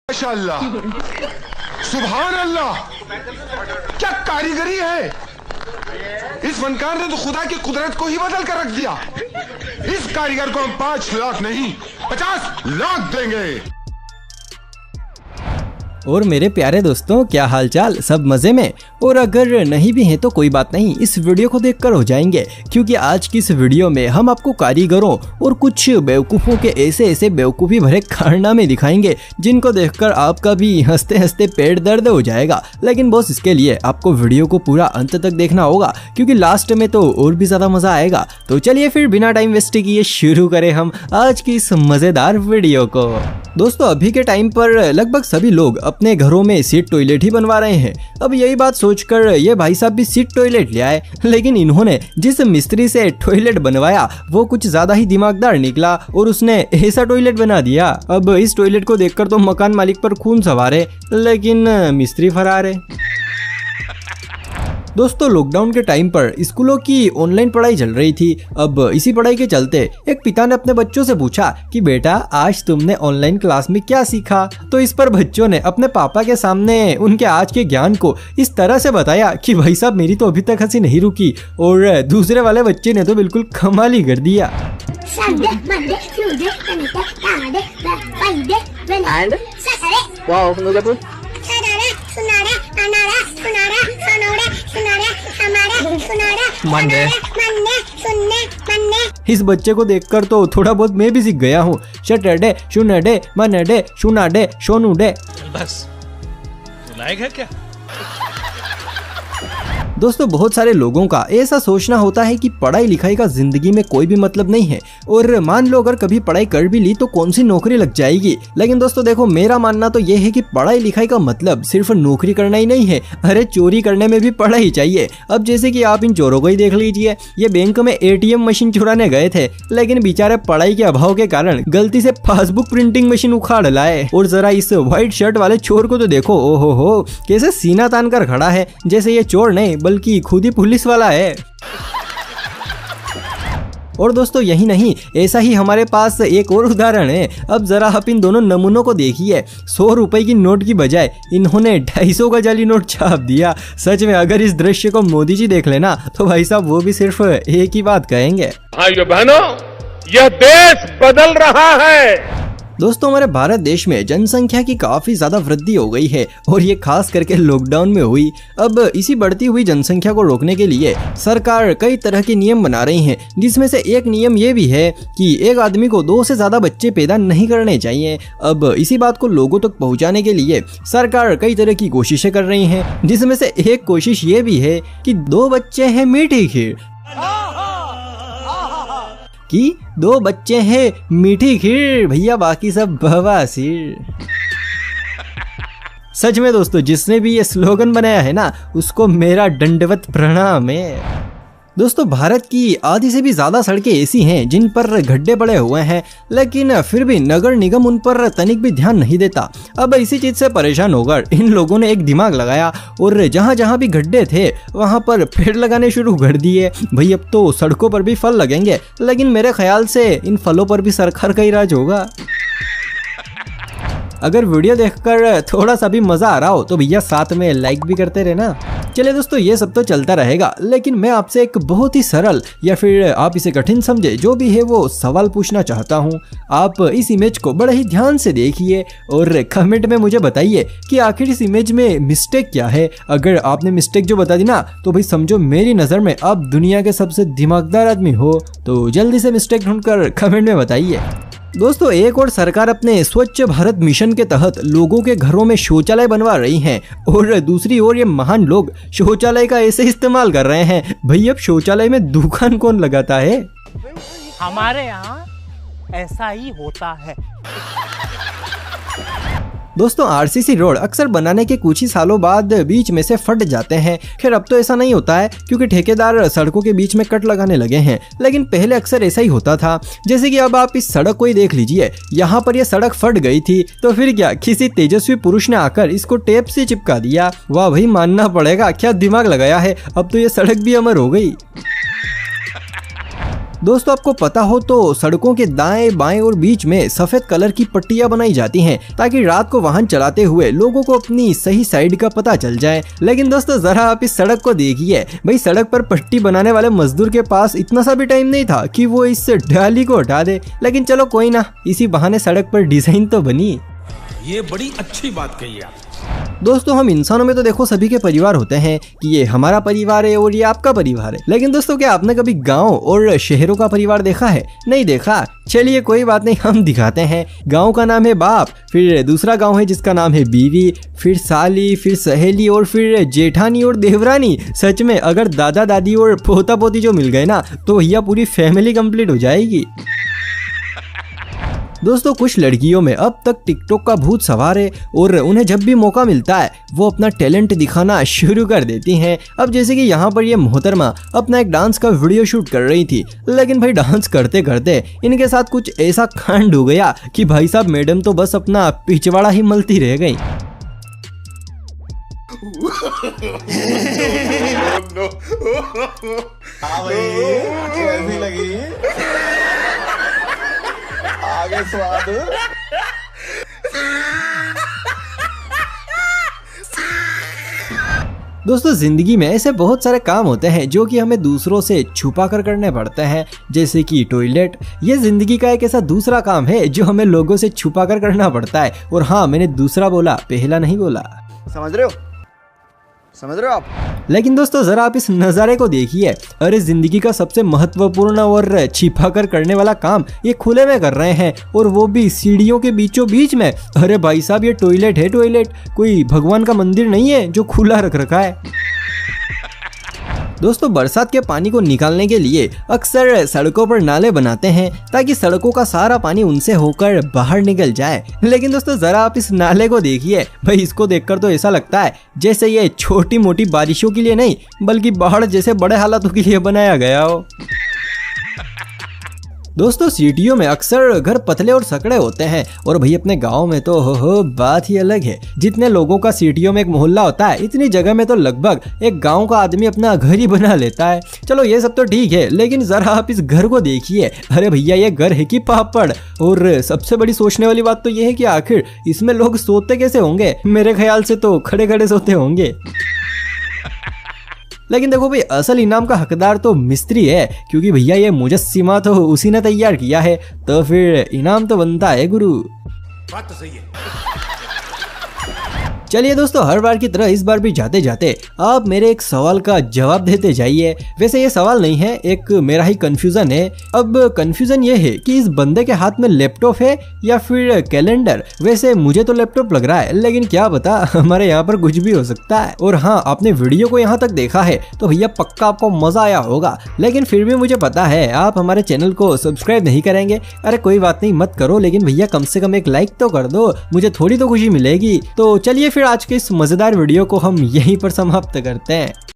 माशाअल्लाह, सुभान अल्लाह, क्या कारीगरी है। इस फनकार ने तो खुदा की कुदरत को ही बदल कर रख दिया। इस कारीगर को हम 5 लाख नहीं 50 लाख देंगे। और मेरे प्यारे दोस्तों, क्या हालचाल, सब मजे में? और अगर नहीं भी हैं तो कोई बात नहीं, इस वीडियो को देखकर हो जाएंगे, क्योंकि आज की इस वीडियो में हम आपको कारीगरों और कुछ बेवकूफ़ों के ऐसे बेवकूफ़ी भरे कारनामे दिखाएंगे जिनको देखकर आपका भी हंसते हंसते पेट दर्द हो जाएगा। लेकिन बॉस, इसके लिए आपको वीडियो को पूरा अंत तक देखना होगा, क्योंकि लास्ट में तो और भी ज़्यादा मज़ा आएगा। तो चलिए फिर बिना टाइम वेस्ट किए शुरू करें हम आज की इस मज़ेदार वीडियो को। दोस्तों, अभी के टाइम पर लगभग सभी लोग अपने घरों में सीट टॉयलेट ही बनवा रहे हैं। अब यही बात सोचकर ये भाई साहब भी सीट टॉयलेट ले आए, लेकिन इन्होंने जिस मिस्त्री से टॉयलेट बनवाया वो कुछ ज्यादा ही दिमागदार निकला और उसने ऐसा टॉयलेट बना दिया। अब इस टॉयलेट को देखकर तो मकान मालिक पर खून सवार है, लेकिन मिस्त्री फरार है। दोस्तों, लॉकडाउन के टाइम पर स्कूलों की ऑनलाइन पढ़ाई चल रही थी। अब इसी पढ़ाई के चलते एक पिता ने अपने बच्चों से पूछा कि बेटा, आज तुमने ऑनलाइन क्लास में क्या सीखा? तो इस पर बच्चों ने अपने पापा के सामने उनके आज के ज्ञान को इस तरह से बताया कि भाई साहब, मेरी तो अभी तक हंसी नहीं रुकी। और दूसरे वाले बच्चे ने तो बिल्कुल कमाल ही कर दिया। इस बच्चे को देखकर तो थोड़ा बहुत मैं भी सीख गया हूँ। शटरडे, शुनडे, मनडे, शुनाडे, शोनुडे। बस लायक है क्या? दोस्तों, बहुत सारे लोगों का ऐसा सोचना होता है कि पढ़ाई लिखाई का जिंदगी में कोई भी मतलब नहीं है, और मान लो अगर कभी पढ़ाई कर भी ली तो कौन सी नौकरी लग जाएगी। लेकिन दोस्तों देखो, मेरा मानना तो ये है कि पढ़ाई लिखाई का मतलब सिर्फ नौकरी करना ही नहीं है। अरे, चोरी करने में भी पढ़ाई चाहिए। अब जैसे कि आप इन चोरों को ही देख लीजिए, ये बैंक में ATM मशीन चुराने गए थे, लेकिन बेचारे पढ़ाई के अभाव के कारण गलती से पासबुक प्रिंटिंग मशीन उखाड़ लाए। और जरा इस व्हाइट शर्ट वाले चोर को तो देखो, ओहो हो, कैसे सीना तान कर खड़ा है, जैसे ये चोर नहीं बल्कि खुद ही पुलिस वाला है। और दोस्तों, यही नहीं, ऐसा ही हमारे पास एक और उदाहरण है। अब जरा आप इन दोनों नमूनों को देखिए। 100 रुपए की नोट की बजाय इन्होंने 250 का जाली नोट छाप दिया। सच में अगर इस दृश्य को मोदी जी देख लेना तो भाई साहब वो भी सिर्फ एक ही बात कहेंगे, भाइयों बहनों, यह देश बदल रहा है। दोस्तों, हमारे भारत देश में जनसंख्या की काफी ज्यादा वृद्धि हो गई है, और ये खास करके लॉकडाउन में हुई। अब इसी बढ़ती हुई जनसंख्या को रोकने के लिए सरकार कई तरह के नियम बना रही है, जिसमें से एक नियम ये भी है कि एक आदमी को 2 से ज्यादा बच्चे पैदा नहीं करने चाहिए। अब इसी बात को लोगों तक पहुंचाने के लिए सरकार कई तरह की कोशिशें कर रही है, जिसमें से एक कोशिश ये भी है कि 2 बच्चे हैं मीठी खीर, कि 2 बच्चे हैं मीठी खीर, भैया बाकी सब बवासीर। सच में दोस्तों, जिसने भी ये स्लोगन बनाया है ना, उसको मेरा दंडवत प्रणाम है। दोस्तों, भारत की आधी से भी ज्यादा सड़कें ऐसी हैं जिन पर गड्ढे पड़े हुए हैं, लेकिन फिर भी नगर निगम उन पर तनिक भी ध्यान नहीं देता। अब इसी चीज से परेशान होकर इन लोगों ने एक दिमाग लगाया और जहां जहां भी गड्ढे थे वहां पर पेड़ लगाने शुरू कर दिए। भाई, अब तो सड़कों पर भी फल लगेंगे, लेकिन मेरे ख्याल से इन फलों पर भी सरकार का ही राज होगा। अगर वीडियो देखकर थोड़ा सा भी मजा आ रहा हो तो भैया साथ में लाइक भी करते रहना। चलिए दोस्तों, ये सब तो चलता रहेगा, लेकिन मैं आपसे एक बहुत ही सरल या फिर आप इसे कठिन समझे, जो भी है वो सवाल पूछना चाहता हूँ। आप इस इमेज को बड़े ही ध्यान से देखिए और कमेंट में मुझे बताइए कि आखिर इस इमेज में मिस्टेक क्या है। अगर आपने मिस्टेक जो बता दी ना, तो भाई समझो मेरी नज़र में आप दुनिया के सबसे दिमागदार आदमी हो। तो जल्दी से मिस्टेक ढूंढकर कमेंट में बताइए। दोस्तों, एक और सरकार अपने स्वच्छ भारत मिशन के तहत लोगों के घरों में शौचालय बनवा रही हैं, और दूसरी ओर ये महान लोग शौचालय का ऐसे इस्तेमाल कर रहे हैं। भाई, अब शौचालय में दुकान कौन लगाता है? हमारे यहाँ ऐसा ही होता है। दोस्तों, RCC रोड अक्सर बनाने के कुछ ही सालों बाद बीच में से फट जाते हैं। खैर, अब तो ऐसा नहीं होता है, क्योंकि ठेकेदार सड़कों के बीच में कट लगाने लगे हैं, लेकिन पहले अक्सर ऐसा ही होता था। जैसे कि अब आप इस सड़क को ही देख लीजिए, यहाँ पर यह सड़क फट गई थी, तो फिर क्या, किसी तेजस्वी पुरुष ने आकर इसको टेप से चिपका दिया। वाह भाई, मानना पड़ेगा, क्या दिमाग लगाया है। अब तो ये सड़क भी अमर हो गई। दोस्तों आपको पता हो तो सड़कों के दाएं बाएं और बीच में सफेद कलर की पट्टियां बनाई जाती हैं ताकि रात को वाहन चलाते हुए लोगों को अपनी सही साइड का पता चल जाए। लेकिन दोस्तों जरा आप इस सड़क को देखिए, भाई सड़क पर पट्टी बनाने वाले मजदूर के पास इतना सा भी टाइम नहीं था कि वो इस डाली को हटा दे। लेकिन चलो कोई ना, इसी बहाने सड़क पर डिजाइन तो बनी। ये बड़ी अच्छी बात कही आप। दोस्तों हम इंसानों में तो देखो सभी के परिवार होते हैं कि ये हमारा परिवार है और ये आपका परिवार है। लेकिन दोस्तों क्या आपने कभी गांव और शहरों का परिवार देखा है? नहीं देखा? चलिए कोई बात नहीं, हम दिखाते हैं। गांव का नाम है बाप, फिर दूसरा गांव है जिसका नाम है बीवी, फिर साली, फिर सहेली और फिर जेठानी और देवरानी। सच में अगर दादा दादी और पोता पोती जो मिल गए ना तो भैया पूरी फैमिली कंप्लीट हो जाएगी। दोस्तों कुछ लड़कियों में अब तक टिकटॉक का भूत सवार है और उन्हें जब भी मौका मिलता है वो अपना टैलेंट दिखाना शुरू कर देती हैं। अब जैसे कि यहाँ पर ये मोहतरमा अपना एक डांस का वीडियो शूट कर रही थी, लेकिन भाई डांस करते करते इनके साथ कुछ ऐसा कांड हो गया कि भाई साहब मैडम तो बस अपना पिछवाड़ा ही मलती रह गई। कैसी लगी? आगे स्वाद। दोस्तों जिंदगी में ऐसे बहुत सारे काम होते हैं जो कि हमें दूसरों से छुपा कर करने पड़ते हैं, जैसे कि टॉयलेट। ये जिंदगी का एक ऐसा दूसरा काम है जो हमें लोगों से छुपा कर करना पड़ता है। और हाँ, मैंने दूसरा बोला, पहला नहीं बोला। समझ रहे हो? समझ रहे हो आप? लेकिन दोस्तों जरा आप इस नज़ारे को देखिए। अरे जिंदगी का सबसे महत्वपूर्ण और छिपा कर करने वाला काम ये खुले में कर रहे हैं, और वो भी सीढ़ियों के बीचों बीच में। अरे भाई साहब ये टॉयलेट है, टॉयलेट कोई भगवान का मंदिर नहीं है जो खुला रख रखा है। दोस्तों बरसात के पानी को निकालने के लिए अक्सर सड़कों पर नाले बनाते हैं ताकि सड़कों का सारा पानी उनसे होकर बाहर निकल जाए। लेकिन दोस्तों जरा आप इस नाले को देखिए, भाई इसको देखकर तो ऐसा लगता है जैसे ये छोटी मोटी बारिशों के लिए नहीं बल्कि बाढ़ जैसे बड़े हालातों के लिए बनाया गया हो। दोस्तों सिटियों में अक्सर घर पतले और सकड़े होते हैं, और भाई अपने गांव में तो हो बात ही अलग है। जितने लोगों का सिटियों में एक मोहल्ला होता है, इतनी जगह में तो लगभग एक गांव का आदमी अपना घर ही बना लेता है। चलो ये सब तो ठीक है, लेकिन जरा आप इस घर को देखिए। अरे भैया ये घर है कि पापड़? और सबसे बड़ी सोचने वाली बात तो ये है कि आखिर इसमें लोग सोते कैसे होंगे? मेरे ख्याल से तो खड़े खड़े सोते होंगे। लेकिन देखो भाई असल इनाम का हकदार तो मिस्त्री है, क्योंकि भैया ये मुजस्सिमा तो उसी ने तैयार किया है, तो फिर इनाम तो बनता है गुरु। बात तो सही है। चलिए दोस्तों हर बार की तरह इस बार भी जाते जाते आप मेरे एक सवाल का जवाब देते जाइए। वैसे ये सवाल नहीं है, एक मेरा ही कंफ्यूजन है। अब कंफ्यूजन ये है कि इस बंदे के हाथ में लैपटॉप है या फिर कैलेंडर। वैसे मुझे तो लैपटॉप लग रहा है, लेकिन क्या पता हमारे यहाँ पर कुछ भी हो सकता है। और हाँ, आपने वीडियो को यहाँ तक देखा है तो भैया पक्का आपको मजा आया होगा, लेकिन फिर भी मुझे पता है आप हमारे चैनल को सब्सक्राइब नहीं करेंगे। अरे कोई बात नहीं, मत करो, लेकिन भैया कम से कम एक लाइक तो कर दो, मुझे थोड़ी तो खुशी मिलेगी। तो चलिए फिर आज के इस मजेदार वीडियो को हम यहीं पर समाप्त करते हैं।